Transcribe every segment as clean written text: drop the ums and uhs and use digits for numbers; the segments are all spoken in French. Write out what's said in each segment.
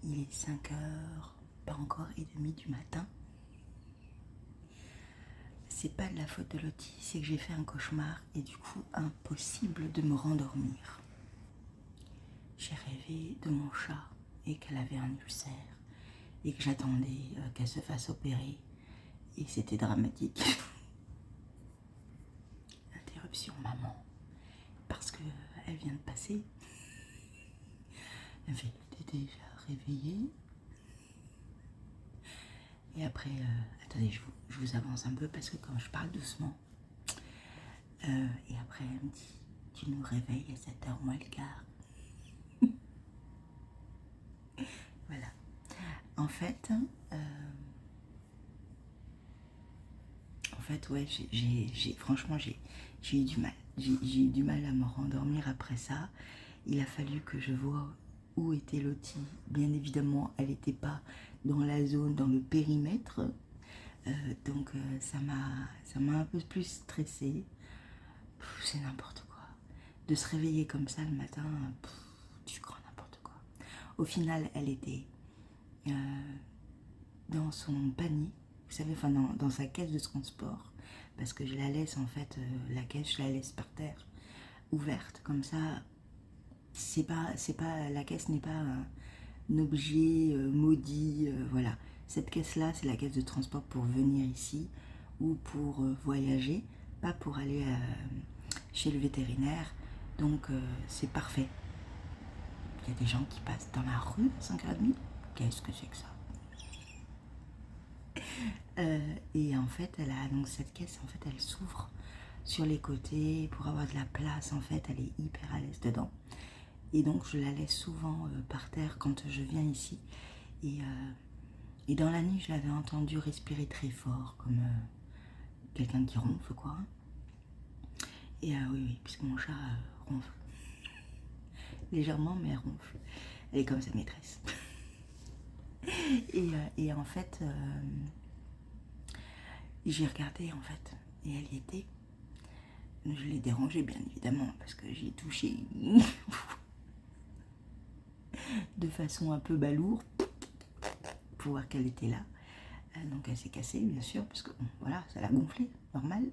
Il est 5h, pas encore, et demi du matin. C'est pas de la faute de Lottie, c'est que j'ai fait un cauchemar et du coup impossible de me rendormir. J'ai rêvé de mon chat et qu'elle avait un ulcère et que j'attendais qu'elle se fasse opérer et c'était dramatique. Interruption maman, parce que elle vient de passer. Elle était déjà réveillée. Et après, attendez, je vous avance un peu parce que quand je parle doucement, et après elle me dit, tu nous réveilles à 7h moins le quart. Voilà. En fait, ouais, franchement, j'ai eu du mal. J'ai eu du mal à me rendormir après ça. Il a fallu que je vois où était Lottie. Bien évidemment, elle n'était pas dans la zone, dans le périmètre. Donc ça m'a un peu plus stressée. C'est n'importe quoi. De se réveiller comme ça le matin, tu crois n'importe quoi. Au final, elle était dans son panier, vous savez, enfin dans sa caisse de transport, parce que je la laisse en fait, la caisse, je la laisse par terre, ouverte, comme ça, la caisse n'est pas un objet maudit, voilà. Cette caisse-là, c'est la caisse de transport pour venir ici, ou pour voyager, pas pour aller chez le vétérinaire, donc c'est parfait. Il y a des gens qui passent dans la rue à 5h30, qu'est-ce que c'est que ça? Et en fait, elle a donc cette caisse, en fait, elle s'ouvre sur les côtés pour avoir de la place. En fait, elle est hyper à l'aise dedans. Et donc, je la laisse souvent par terre quand je viens ici. Et dans la nuit, je l'avais entendu respirer très fort, comme quelqu'un qui ronfle, quoi. Et oui, puisque mon chat ronfle. Légèrement, mais elle ronfle. Elle est comme sa maîtresse. Et en fait, j'ai regardé, en fait, et elle y était. Je l'ai dérangée, bien évidemment, parce que j'ai touché de façon un peu balourd pour voir qu'elle était là. Donc elle s'est cassée, bien sûr, parce que bon, voilà, ça l'a gonflé, normal.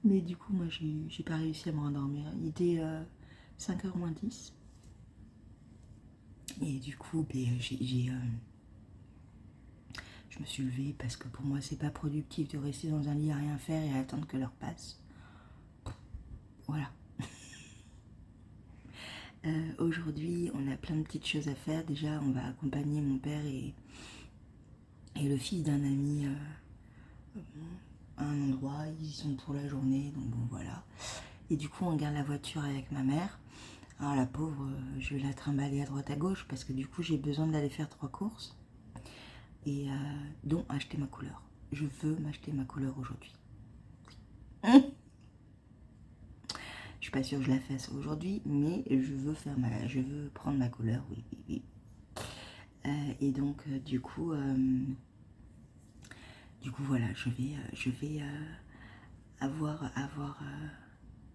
Mais du coup, moi, j'ai pas réussi à me rendormir. Il était 5h moins 10. Et du coup, je me suis levée parce que pour moi, c'est pas productif de rester dans un lit à rien faire et à attendre que l'heure passe. Voilà. Aujourd'hui, on a plein de petites choses à faire. Déjà, on va accompagner mon père et le fils d'un ami à un endroit. Ils y sont pour la journée, donc bon, voilà. Et du coup, on garde la voiture avec ma mère. Alors la pauvre, je vais la trimballer à droite à gauche parce que du coup, j'ai besoin d'aller faire 3 courses. Et dont acheter ma couleur. Je veux m'acheter ma couleur aujourd'hui. Je suis pas sûre que je la fasse aujourd'hui, mais je veux prendre ma couleur, oui, oui, oui. Et donc du coup voilà, je vais avoir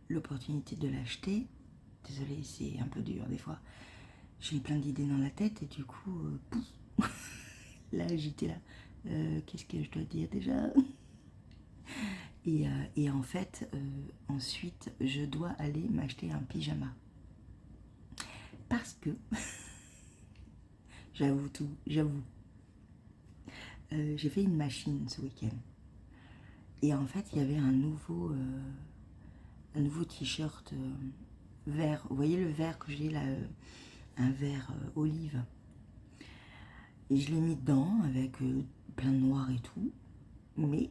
l'opportunité de l'acheter. Désolée, c'est un peu dur des fois. J'ai plein d'idées dans la tête et du coup, là j'étais là. Qu'est-ce que je dois dire déjà? Et en fait, ensuite, je dois aller m'acheter un pyjama. Parce que, j'avoue tout, j'avoue. J'ai fait une machine ce week-end. Et en fait, il y avait un nouveau t-shirt vert. Vous voyez le vert que j'ai là, un vert olive. Et je l'ai mis dedans avec plein de noir et tout. Mais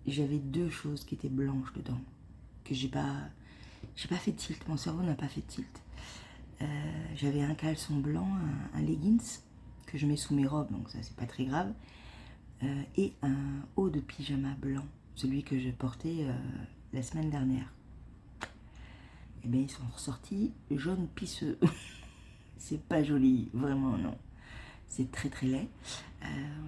j'avais 2 choses qui étaient blanches dedans. Que j'ai pas fait tilt. Mon cerveau n'a pas fait tilt. J'avais un caleçon blanc, un leggings que je mets sous mes robes, donc ça c'est pas très grave, et un haut de pyjama blanc, celui que je portais la semaine dernière. Et bien ils sont ressortis jaune pisseux. C'est pas joli, vraiment non. C'est très très laid.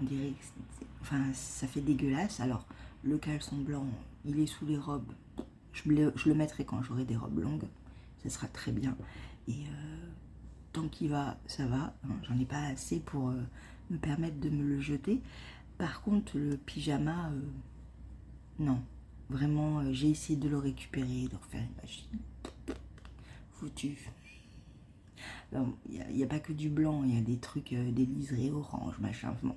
On dirait que enfin ça fait dégueulasse. Alors le caleçon blanc, il est sous les robes. Je le mettrai quand j'aurai des robes longues. Ça sera très bien. Et tant qu'il va, ça va. J'en ai pas assez pour me permettre de me le jeter. Par contre, le pyjama, non. Vraiment, j'ai essayé de le récupérer, de refaire une machine. Foutu. Il n'y a pas que du blanc, il y a des trucs, des liserés orange, machin, bon,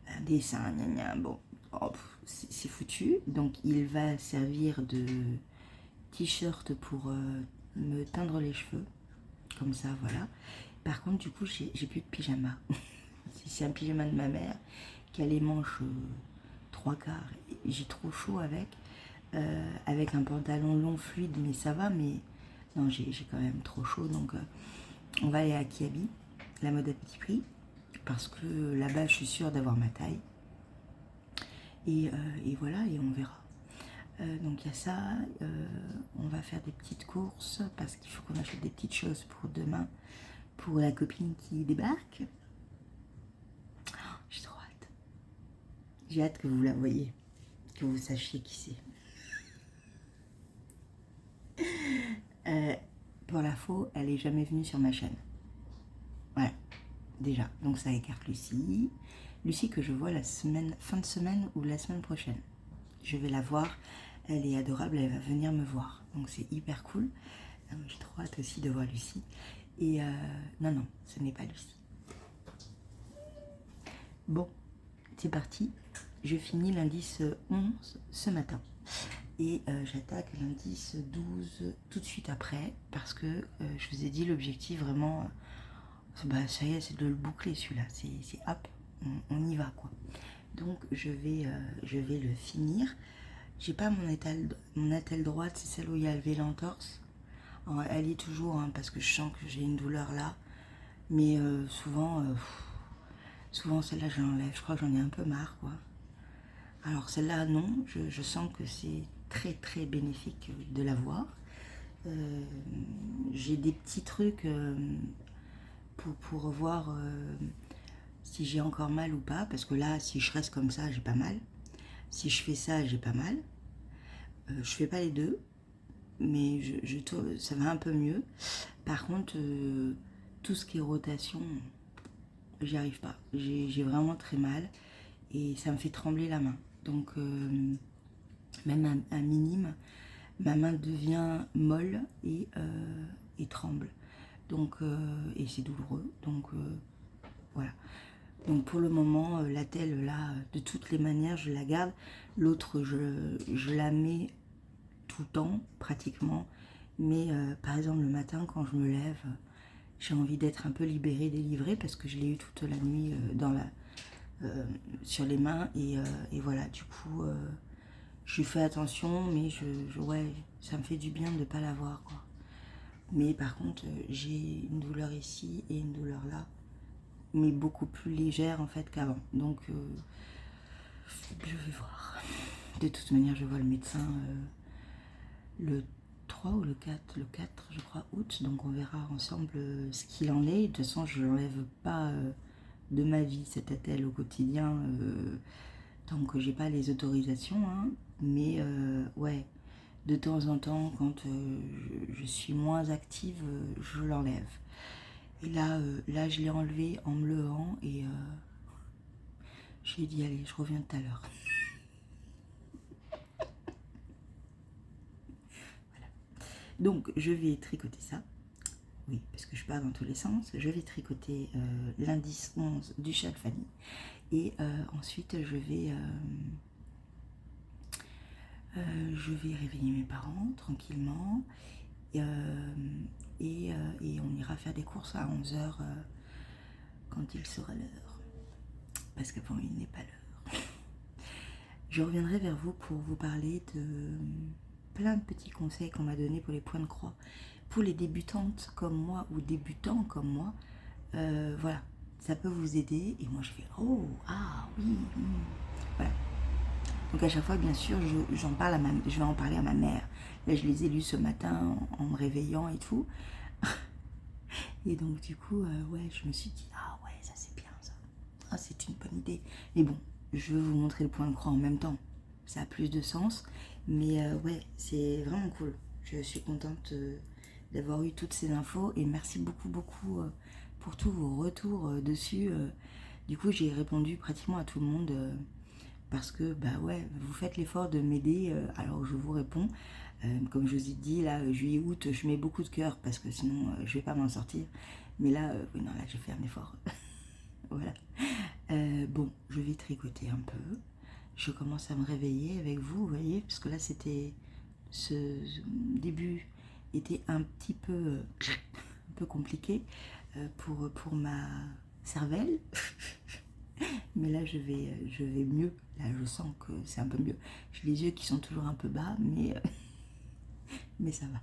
un dessin, gna gna, bon, oh, c'est foutu. Donc il va servir de t-shirt pour me teindre les cheveux, comme ça, voilà. Par contre, du coup, j'ai plus de pyjama. C'est un pyjama de ma mère qui a les manches 3/4. J'ai trop chaud avec un pantalon long fluide, mais ça va, mais non, j'ai quand même trop chaud, donc on va aller à Kiabi, la mode à petit prix, parce que là-bas, je suis sûre d'avoir ma taille. Et voilà, et on verra. Donc il y a ça, on va faire des petites courses, parce qu'il faut qu'on achète des petites choses pour demain, pour la copine qui débarque. Oh, j'ai trop hâte. J'ai hâte que vous la voyiez, que vous sachiez qui c'est. Pour l'info, elle est jamais venue sur ma chaîne. Voilà, déjà. Donc ça écarte Lucie. Lucie que je vois la fin de semaine ou la semaine prochaine. Je vais la voir. Elle est adorable, elle va venir me voir. Donc c'est hyper cool. J'ai trop hâte aussi de voir Lucie. Et non, ce n'est pas Lucie. Bon, c'est parti. Je finis l'indice 11 ce matin. Et j'attaque l'indice 12 tout de suite après, parce que je vous ai dit l'objectif vraiment, bah, ça y est, c'est de le boucler celui-là, c'est hop, on y va quoi. Donc je vais le finir. J'ai pas mon attelle droite, c'est celle où il y a levé l'entorse. Elle y est toujours, hein, parce que je sens que j'ai une douleur là, mais souvent celle-là je l'enlève, je crois que j'en ai un peu marre quoi. Alors celle-là non, je sens que c'est très très bénéfique de l'avoir. J'ai des petits trucs pour voir si j'ai encore mal ou pas, parce que là si je reste comme ça j'ai pas mal, si je fais ça j'ai pas mal, je fais pas les deux, mais ça va un peu mieux. Par contre tout ce qui est rotation, j'y arrive pas, j'ai vraiment très mal et ça me fait trembler la main, donc même un minime, ma main devient molle et tremble. Donc, et c'est douloureux. Donc, voilà. Donc, pour le moment, la telle, là, de toutes les manières, je la garde. L'autre, je la mets tout le temps, pratiquement. Mais, par exemple, le matin, quand je me lève, j'ai envie d'être un peu libérée, délivrée, parce que je l'ai eu toute la nuit sur les mains. Et voilà, du coup... je fais attention, mais ouais, ça me fait du bien de ne pas l'avoir, quoi. Mais par contre, j'ai une douleur ici et une douleur là, mais beaucoup plus légère en fait qu'avant. Donc, je vais voir. De toute manière, je vois le médecin le 3 ou le 4, le 4 je crois, août. Donc on verra ensemble ce qu'il en est. De toute façon, je n'enlève pas de ma vie cette attelle au quotidien. Tant que j'ai pas les autorisations, hein, mais ouais, de temps en temps, quand je suis moins active, je l'enlève. Et là, je l'ai enlevé en me levant et je lui ai dit, allez, je reviens tout à l'heure. Voilà. Donc, je vais tricoter ça. Oui, parce que je pars dans tous les sens. Je vais tricoter l'indice 11 du châle Fanny. Et ensuite, je vais réveiller mes parents tranquillement et on ira faire des courses à 11h quand il sera l'heure, parce qu'avant il n'est pas l'heure. Je reviendrai vers vous pour vous parler de plein de petits conseils qu'on m'a donnés pour les points de croix, pour les débutantes comme moi ou débutants comme moi. Voilà, ça peut vous aider. Et moi je fais oh, ah oui, voilà. Donc à chaque fois, bien sûr, je vais en parler à ma mère. Là, je les ai lus ce matin en me réveillant et tout. Et donc, du coup, ouais, je me suis dit, ah ouais, ça c'est bien ça. Ah, c'est une bonne idée. Mais bon, je veux vous montrer le point de croix en même temps. Ça a plus de sens. Mais ouais, c'est vraiment cool. Je suis contente d'avoir eu toutes ces infos. Et merci beaucoup, beaucoup pour tous vos retours dessus. Du coup, j'ai répondu pratiquement à tout le monde parce que, bah ouais, vous faites l'effort de m'aider, alors je vous réponds. Comme je vous ai dit, là, juillet, août, je mets beaucoup de cœur parce que sinon, je vais pas m'en sortir. Mais là, oui, non, là, j'ai fait un effort. Voilà. Bon, je vais tricoter un peu. Je commence à me réveiller avec vous, vous voyez, parce que là, c'était... Ce début était un peu compliqué pour ma cervelle. Mais là, je vais mieux. Là, je sens que c'est un peu mieux. J'ai les yeux qui sont toujours un peu bas, mais ça va.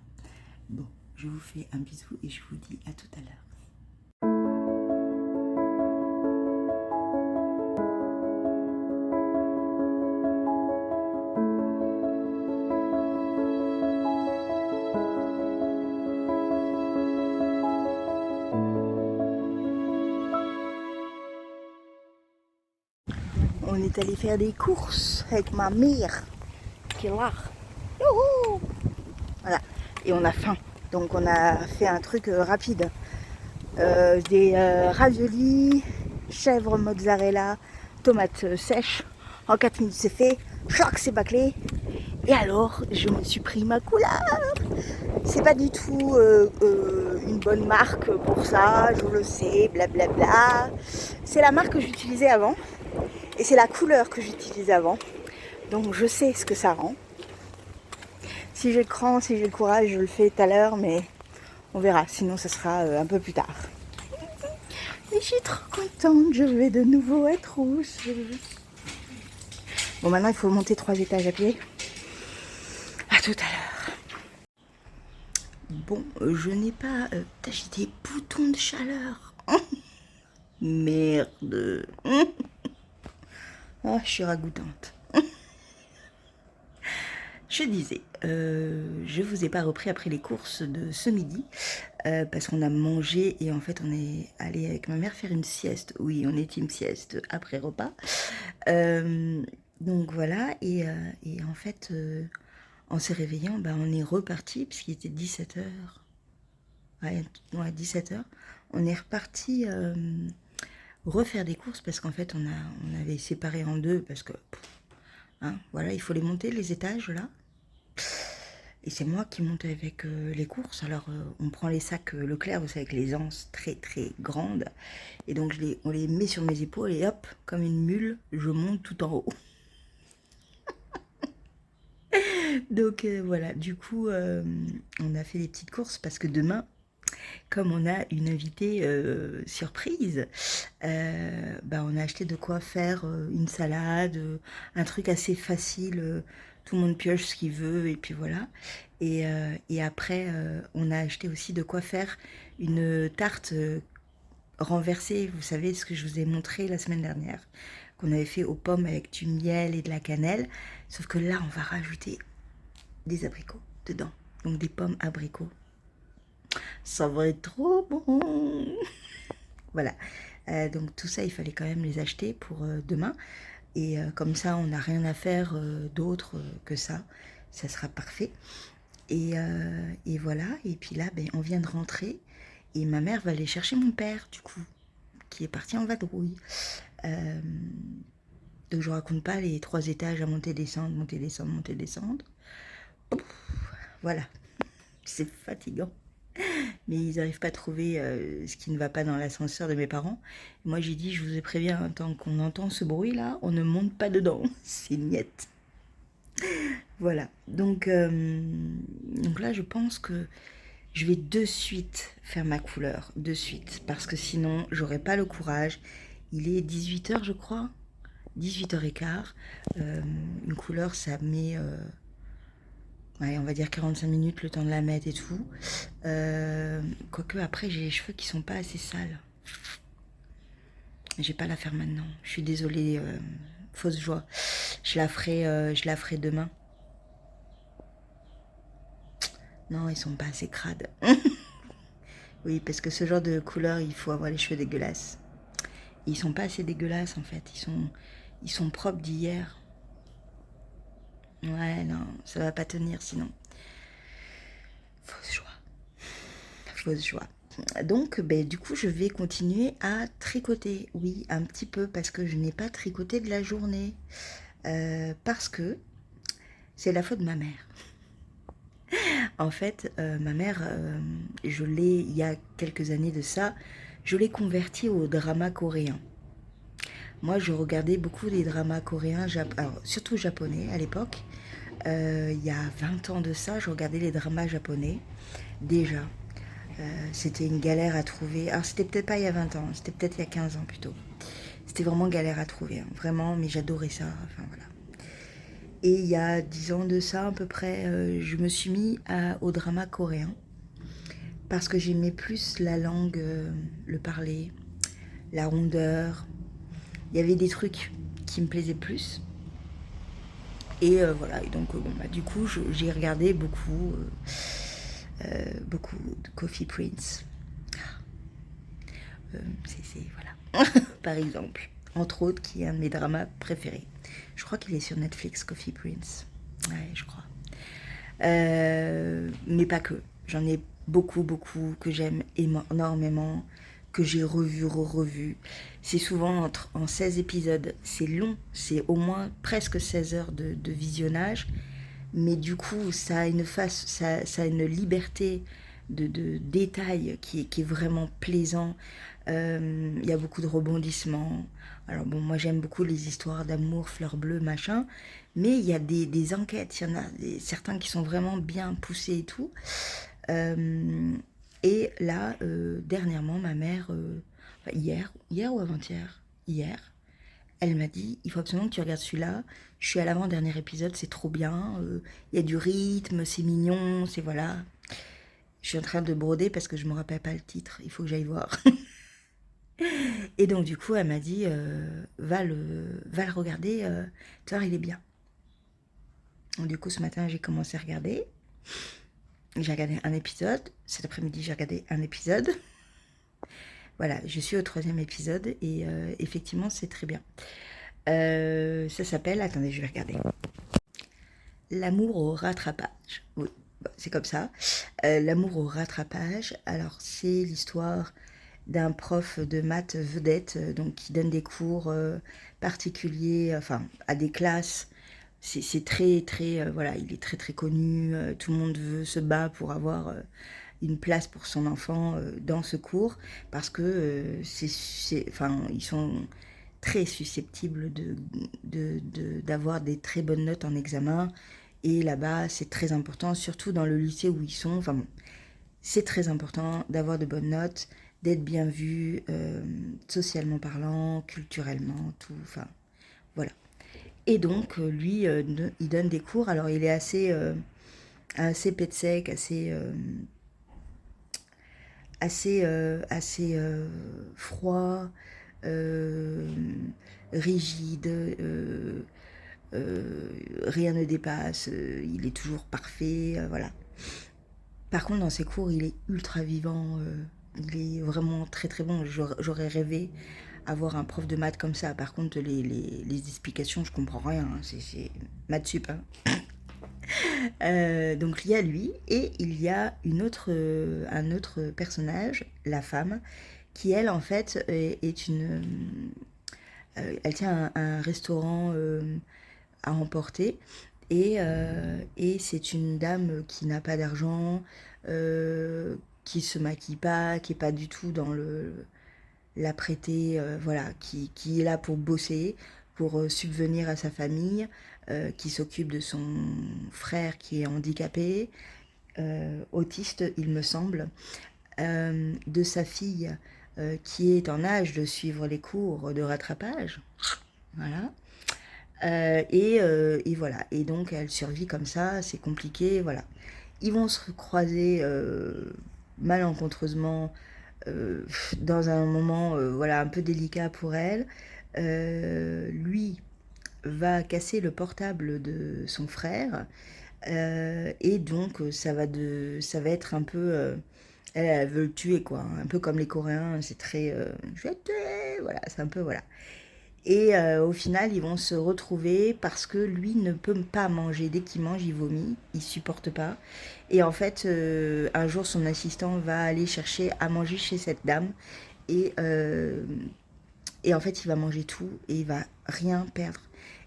Bon, je vous fais un bisou et je vous dis à tout à l'heure. On est allé faire des courses avec ma mère qui est là. Youhou! Voilà, et on a faim. Donc on a fait un truc rapide. Des raviolis, chèvre mozzarella, tomates sèches. En 4 minutes c'est fait. Choc, c'est bâclé. Et alors, je me suis pris ma couleur. C'est pas du tout une bonne marque pour ça, je le sais, blablabla. C'est la marque que j'utilisais avant. Et c'est la couleur que j'utilisais avant. Donc je sais ce que ça rend. Si j'ai le cran, si j'ai le courage, je le fais tout à l'heure, mais on verra. Sinon, ça sera un peu plus tard. Mais je suis trop contente, je vais de nouveau être rouge. Bon, maintenant, il faut monter 3 étages à pied. À tout à l'heure. Bon, je n'ai pas... j'ai des boutons de chaleur. Merde. Ah, je suis ragoûtante. Je disais, je vous ai pas repris après les courses de ce midi parce qu'on a mangé et en fait on est allé avec ma mère faire une sieste. Oui, on est team sieste après repas. Donc voilà, et en fait, en se réveillant, bah, on est reparti puisqu'il était 17h. Ouais, 17h. On est reparti refaire des courses parce qu'en fait on avait séparé en deux parce que hein, voilà, il faut les monter les étages là. Et c'est moi qui monte avec les courses. Alors, on prend les sacs Leclerc, vous savez, avec les anses très très grandes. Et donc, on les met sur mes épaules et hop, comme une mule, je monte tout en haut. Donc, voilà. Du coup, on a fait des petites courses parce que demain, comme on a une invitée surprise, bah, on a acheté de quoi faire une salade, un truc assez facile. Tout le monde pioche ce qu'il veut et puis voilà. Et après, on a acheté aussi de quoi faire une tarte renversée. Vous savez ce que je vous ai montré la semaine dernière, qu'on avait fait aux pommes avec du miel et de la cannelle. Sauf que là, on va rajouter des abricots dedans. Donc des pommes abricots. Ça va être trop bon. Voilà. Donc tout ça, il fallait quand même les acheter pour demain. Et comme ça, on n'a rien à faire d'autre que ça. Ça sera parfait. Et voilà. Et puis là, ben, on vient de rentrer. Et ma mère va aller chercher mon père, du coup, qui est parti en vadrouille. Donc je ne raconte pas les 3 étages à monter, descendre, monter, descendre, monter, descendre. Ouf, voilà. C'est fatigant. Mais ils n'arrivent pas à trouver ce qui ne va pas dans l'ascenseur de mes parents. Moi, j'ai dit, je vous ai prévenu, hein, tant qu'on entend ce bruit-là, on ne monte pas dedans. C'est niette. Voilà. Donc là, je pense que je vais de suite faire ma couleur. De suite. Parce que sinon, j'aurai pas le courage. Il est 18h, je crois. 18h15. Une couleur, ça met... ouais, on va dire 45 minutes, le temps de la mettre et tout. Quoique après, j'ai les cheveux qui sont pas assez sales. J'ai pas à la faire maintenant. Je suis désolée, fausse joie. Je la ferai demain. Non, ils sont pas assez crades. Oui, parce que ce genre de couleur, il faut avoir les cheveux dégueulasses. Ils sont pas assez dégueulasses en fait. Ils sont propres d'hier. Ouais, non, ça va pas tenir sinon. Fausse joie. Fausse joie. Donc, du coup, je vais continuer à tricoter. Oui, un petit peu, parce que je n'ai pas tricoté de la journée. Parce que c'est la faute de ma mère. En fait, ma mère, il y a quelques années de ça, je l'ai convertie au drama coréen. Moi, je regardais beaucoup des dramas coréens, alors, surtout japonais à l'époque. Il y a 20 ans de ça, je regardais les dramas japonais. Déjà, c'était une galère à trouver. Alors, c'était peut-être pas il y a 20 ans, c'était peut-être il y a 15 ans plutôt. C'était vraiment galère à trouver, hein, vraiment, mais j'adorais ça. Enfin, voilà. Et il y a 10 ans de ça, à peu près, je me suis mis au drama coréen. Parce que j'aimais plus la langue, le parler, la rondeur. Il y avait des trucs qui me plaisaient plus. Et voilà, et donc du coup, j'ai regardé beaucoup de Coffee Prince. Voilà, par exemple. Entre autres, qui est un de mes dramas préférés. Je crois qu'il est sur Netflix, Coffee Prince. Ouais, je crois. Mais pas que. J'en ai beaucoup que j'aime énormément, que j'ai revu. C'est souvent en 16 épisodes. C'est long, c'est au moins presque 16 heures de visionnage. Mais du coup, ça a une liberté de détail qui est vraiment plaisant. Il y a beaucoup de rebondissements. Alors bon, moi j'aime beaucoup les histoires d'amour, fleurs bleues, machin. Mais il y a des enquêtes, il y en a certains qui sont vraiment bien poussés et tout. Et là, dernièrement, ma mère, hier ou avant-hier, hier, elle m'a dit, il faut absolument que tu regardes celui-là. Je suis à l'avant-dernier épisode, c'est trop bien. Il y a du rythme, c'est mignon, c'est voilà. Je suis en train de broder parce que je me rappelle pas le titre. Il faut que j'aille voir. Et donc du coup, elle m'a dit, va le regarder. Tu vois, il est bien. Donc, du coup, ce matin, j'ai commencé à regarder. J'ai regardé un épisode. Cet après-midi, j'ai regardé un épisode. Voilà, je suis au 3e épisode et effectivement, c'est très bien. Ça s'appelle, attendez, je vais regarder. L'amour au rattrapage. Oui, c'est comme ça. L'amour au rattrapage. Alors, c'est l'histoire d'un prof de maths vedette, donc qui donne des cours particuliers, enfin, à des classes. C'est très, voilà, il est très connu. Tout le monde se bat pour avoir une place pour son enfant dans ce cours parce que enfin, ils sont très susceptibles d'avoir des très bonnes notes en examen. Et là-bas, c'est très important, surtout dans le lycée où ils sont. Enfin bon, c'est très important d'avoir de bonnes notes, d'être bien vu, socialement parlant, culturellement, tout. Enfin, voilà. Et donc, lui, il donne des cours. Alors, il est assez pet sec, assez froid, euh, rigide, rien ne dépasse, il est toujours parfait, voilà. Par contre, dans ses cours, il est ultra vivant, il est vraiment très bon. J'aurais rêvé avoir un prof de maths comme ça. Par contre, les explications, je comprends rien, hein. C'est maths sup, hein. Donc il y a lui et il y a un autre personnage, la femme, qui elle en fait est elle tient un restaurant à emporter et c'est une dame qui n'a pas d'argent, qui se maquille pas, qui est pas du tout dans l'apprêté, voilà, qui est là pour bosser, pour subvenir à sa famille, qui s'occupe de son frère qui est handicapé, autiste il me semble, de sa fille qui est en âge de suivre les cours de rattrapage, voilà. Et voilà, et donc elle survit comme ça, c'est compliqué, voilà. Ils vont se croiser malencontreusement dans un moment voilà, un peu délicat pour elle. Lui va casser le portable de son frère et donc ça va être un peu elle veut le tuer quoi, un peu comme les Coréens, c'est très je vais te tuer, voilà, c'est un peu voilà. Et au final, ils vont se retrouver parce que lui ne peut pas manger. Dès qu'il mange, il vomit, il supporte pas. Et en fait, un jour, son assistant va aller chercher à manger chez cette dame. Et, euh, et en fait, il va manger tout et il va rien perdre.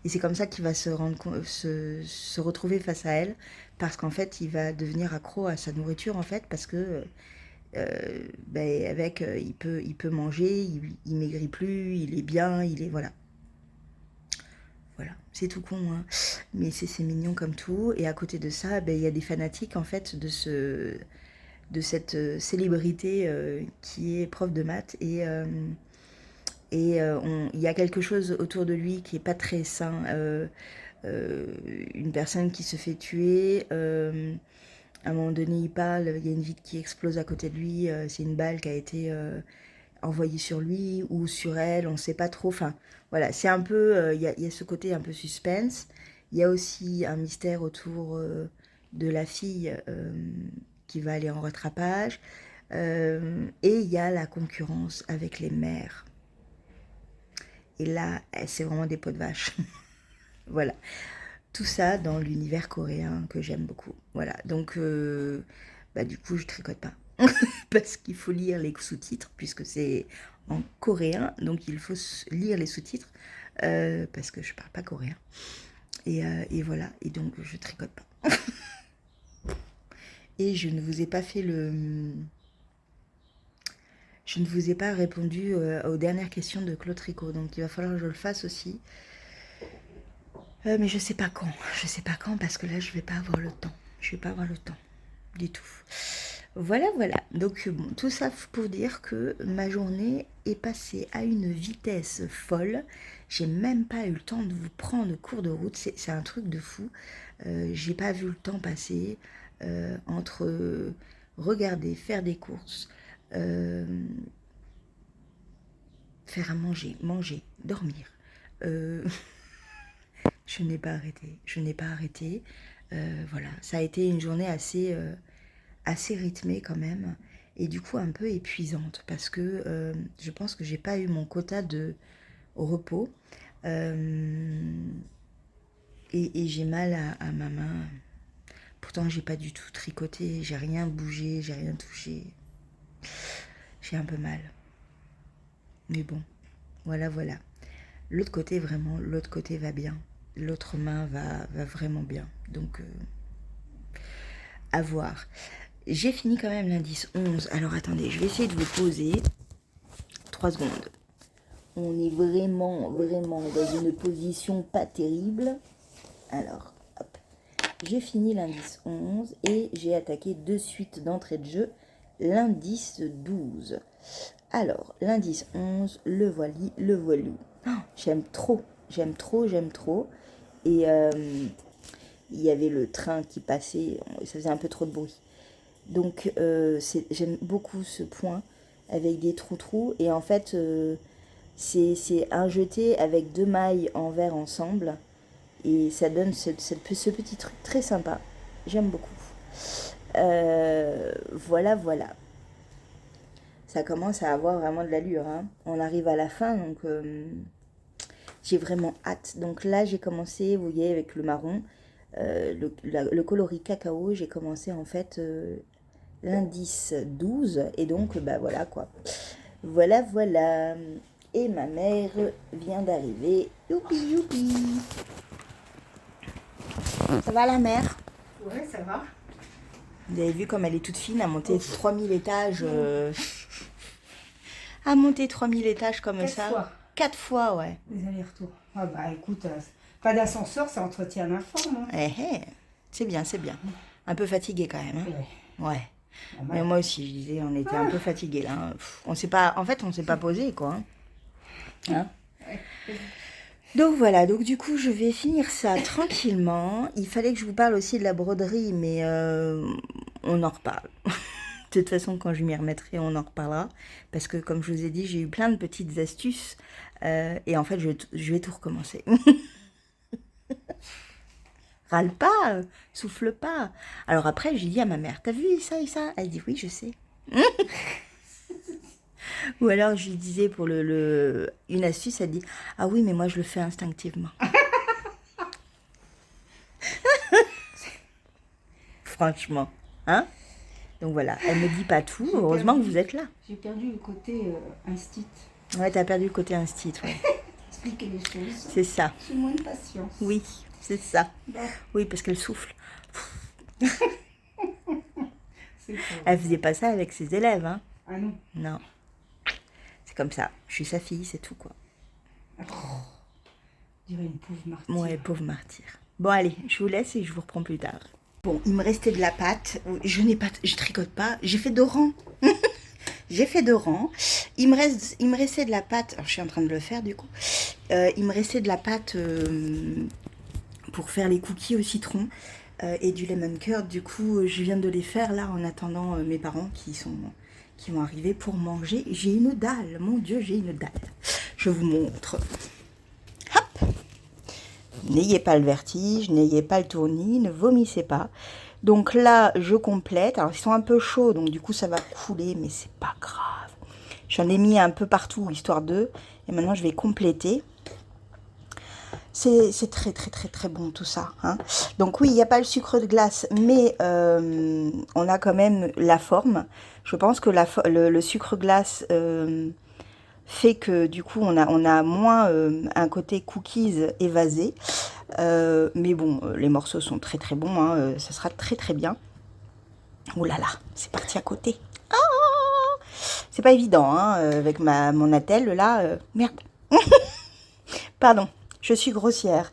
Et c'est comme ça qu'il va se retrouver face à elle, parce qu'en fait, il va devenir accro à sa nourriture, en fait, parce que il peut manger, il maigrit plus, il est bien, il est voilà. Voilà, c'est tout con, hein. Mais c'est mignon comme tout. Et à côté de ça, il y a des fanatiques en fait de cette célébrité qui est prof de maths il y a quelque chose autour de lui qui est pas très sain. Une personne qui se fait tuer. À un moment donné, il parle, il y a une vitre qui explose à côté de lui. C'est une balle qui a été envoyée sur lui ou sur elle, on ne sait pas trop. Enfin, voilà, c'est un peu, y a ce côté un peu suspense. Il y a aussi un mystère autour de la fille qui va aller en rattrapage. Et il y a la concurrence avec les mères. Et là, c'est vraiment des pots de vache. Voilà. Tout ça dans l'univers coréen que j'aime beaucoup. Voilà. Donc, du coup, je tricote pas. Parce qu'il faut lire les sous-titres, puisque c'est en coréen. Donc, il faut lire les sous-titres. Parce que je parle pas coréen. Et voilà. Et donc, je tricote pas. Et je ne vous ai pas fait Je ne vous ai pas répondu aux dernières questions de Claude Tricot. Donc, il va falloir que je le fasse aussi. Mais je sais pas quand. Je sais pas quand parce que là, je vais pas avoir le temps. Je vais pas avoir le temps du tout. Voilà, voilà. Donc, bon, tout ça pour dire que ma journée est passée à une vitesse folle. J'ai même pas eu le temps de vous prendre cours de route. C'est un truc de fou. J'ai pas vu le temps passer entre regarder, faire des courses, faire à manger, dormir. Je n'ai pas arrêté. Je n'ai pas arrêté. Voilà, ça a été une journée assez rythmée quand même. Et du coup un peu épuisante. Parce que je pense que j'ai pas eu mon quota de repos. Et j'ai mal à ma main. Pourtant, j'ai pas du tout tricoté. J'ai rien bougé. J'ai rien touché. J'ai un peu mal. Mais bon, voilà, voilà. L'autre côté, vraiment, l'autre côté va bien. L'autre main va vraiment bien. Donc, à voir. J'ai fini quand même l'indice 11. Alors, attendez, je vais essayer de vous poser 3 secondes. On est vraiment, vraiment dans une position pas terrible. Alors, hop. J'ai fini l'indice 11 et j'ai attaqué de suite d'entrée de jeu l'indice 12. Alors, l'indice 11, le voili, le voilou. Oh, j'aime trop, j'aime trop, j'aime trop. Et il y avait le train qui passait, ça faisait un peu trop de bruit. Donc, j'aime beaucoup ce point avec des trous-trous. Et en fait, c'est un jeté avec 2 mailles en vert ensemble. Et ça donne ce petit truc très sympa. J'aime beaucoup. Voilà, voilà. Ça commence à avoir vraiment de l'allure, hein. On arrive à la fin, donc j'ai vraiment hâte. Donc là, j'ai commencé, vous voyez, avec le marron, le coloris cacao. J'ai commencé en fait l'indice 12. Et donc, voilà quoi. Voilà, voilà. Et ma mère vient d'arriver. Youpi, youpi. Ça va la mère? Ouais, ça va. Vous avez vu comme elle est toute fine à monter 3000 étages. À monter 3000 étages comme 4 ça. fois. 4 fois, ouais. Les allers-retours. Ah bah écoute, pas d'ascenseur, ça entretient la forme. Hein. C'est bien, c'est bien. Un peu fatigué quand même. Hein. Ouais. Normal. Mais moi aussi, je disais, on était un peu fatigués là. Hein. On s'est pas, en fait, on s'est pas posé quoi. Hein. Donc voilà, donc du coup je vais finir ça tranquillement. Il fallait que je vous parle aussi de la broderie, mais on en reparle. De toute façon, quand je m'y remettrai, on en reparlera. Parce que comme je vous ai dit, j'ai eu plein de petites astuces. Et en fait, je vais tout recommencer. Râle pas, souffle pas. Alors après, j'ai dit à ma mère, t'as vu ça et ça? Elle dit oui, je sais. Ou alors je lui disais pour une astuce, elle dit ah oui mais moi je le fais instinctivement. Franchement, hein? Donc voilà, elle me dit pas tout. J'ai Heureusement que perdu. vous êtes là. J'ai perdu le côté instinct. Ouais, t'as perdu le côté instinct, ouais. Expliquer les choses. C'est ça. J'ai moins de patience. Oui, c'est ça. Bon, Oui, parce qu'elle souffle. c'est pas... Elle faisait pas ça avec ses élèves, hein? Ah non. Non. C'est comme ça. Je suis sa fille, c'est tout, quoi. Je dirais une pauvre martyre. Ouais, pauvre martyr. Bon, allez, je vous laisse et je vous reprends plus tard. Bon, il me restait de la pâte. Je tricote pas. J'ai fait 2 rangs. J'ai fait 2 rangs. Il me restait de la pâte. Alors, je suis en train de le faire, du coup. Il me restait de la pâte pour faire les cookies au citron et du lemon curd. Du coup, je viens de les faire, là, en attendant mes parents qui vont arriver pour manger. J'ai une dalle. Mon Dieu, j'ai une dalle. Je vous montre. Hop! N'ayez pas le vertige, n'ayez pas le tournis, ne vomissez pas. Donc là, je complète. Alors, ils sont un peu chauds, donc du coup, ça va couler, mais c'est pas grave. J'en ai mis un peu partout, histoire d'eux. Et maintenant, je vais compléter. C'est très, très, très, très bon, tout ça. Hein. Donc oui, il n'y a pas le sucre de glace, mais on a quand même la forme. Je pense que le sucre glace... fait que du coup on a moins un côté cookies évasé, mais bon les morceaux sont très très bons, hein, ça sera très très bien. Oh là là, c'est parti à côté. Oh, c'est pas évident hein, avec mon attelle là, merde. Pardon, je suis grossière.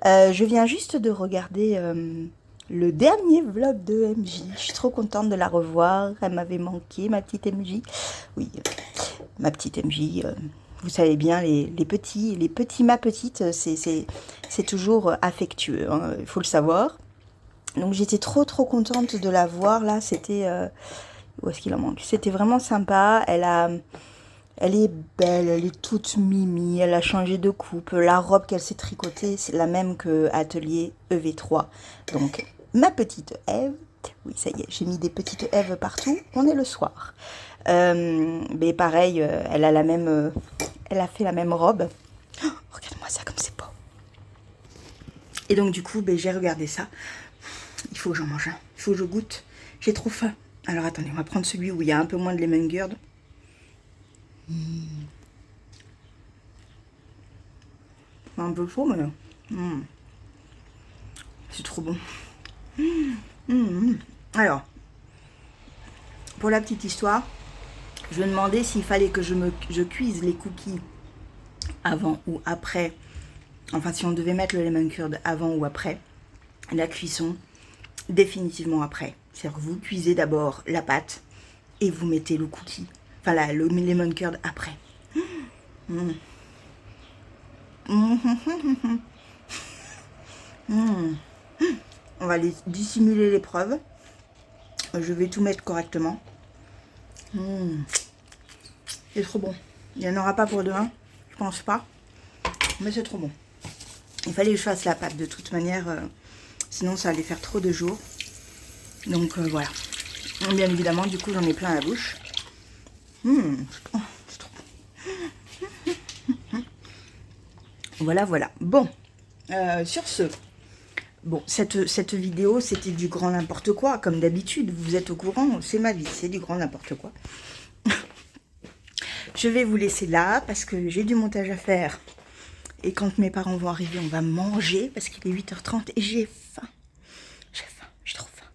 Je viens juste de regarder le dernier vlog de MJ. Je suis trop contente de la revoir. Elle m'avait manqué, ma petite MJ. Oui, ma petite MJ. Vous savez bien, les petits ma petite, c'est toujours affectueux. Hein, il faut le savoir. Donc j'étais trop contente de la voir. Là, c'était... où est-ce qu'il en manque? C'était vraiment sympa. Elle est belle, elle est toute mimi, elle a changé de coupe. La robe qu'elle s'est tricotée, c'est la même que Atelier EV3. Donc, ma petite Ève, oui, ça y est, j'ai mis des petites Èves partout. On est le soir. Mais pareil, elle a fait la même robe. Oh, regarde-moi ça comme c'est beau. Et donc, du coup, j'ai regardé ça. Il faut que j'en mange un. Il faut que je goûte. J'ai trop faim. Alors, attendez, on va prendre celui où il y a un peu moins de lemon curd. Un peu chaud, mais c'est trop bon. Alors, pour la petite histoire, je me demandais s'il fallait que je cuise les cookies avant ou après. Enfin, si on devait mettre le lemon curd avant ou après. La cuisson, définitivement après. C'est-à-dire que vous cuisez d'abord la pâte et vous mettez le cookie, enfin le lemon curd après. On va dissimuler l'épreuve. Je vais tout mettre correctement. C'est trop bon. Il n'y en aura pas pour demain, je pense pas. Mais c'est trop bon. Il fallait que je fasse la pâte de toute manière. Sinon ça allait faire trop de jours. Donc voilà. Bien évidemment, du coup j'en ai plein la bouche. C'est trop bon. Voilà. Bon. Sur ce. Bon, cette vidéo, c'était du grand n'importe quoi, comme d'habitude. Vous êtes au courant, c'est ma vie, c'est du grand n'importe quoi. Je vais vous laisser là, parce que j'ai du montage à faire. Et quand mes parents vont arriver, on va manger, parce qu'il est 8h30 et j'ai faim. J'ai trop faim.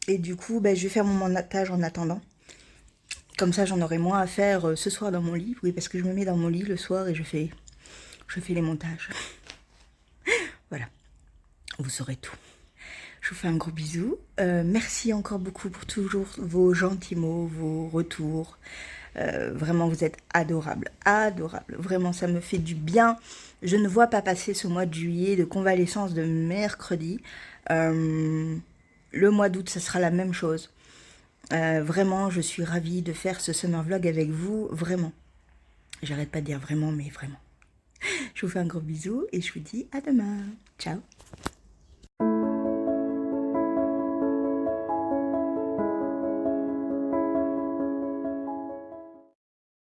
Et du coup, je vais faire mon montage en attendant. Comme ça, j'en aurai moins à faire ce soir dans mon lit. Oui, parce que je me mets dans mon lit le soir et je fais les montages. Voilà, vous saurez tout. Je vous fais un gros bisou. Merci encore beaucoup pour toujours vos gentils mots, vos retours. Vraiment, vous êtes adorables, adorables. Vraiment, ça me fait du bien. Je ne vois pas passer ce mois de juillet de convalescence de mercredi. Le mois d'août, ça sera la même chose. Vraiment, je suis ravie de faire ce summer vlog avec vous. Vraiment. J'arrête pas de dire vraiment, mais vraiment. Je vous fais un gros bisou et je vous dis à demain. Ciao.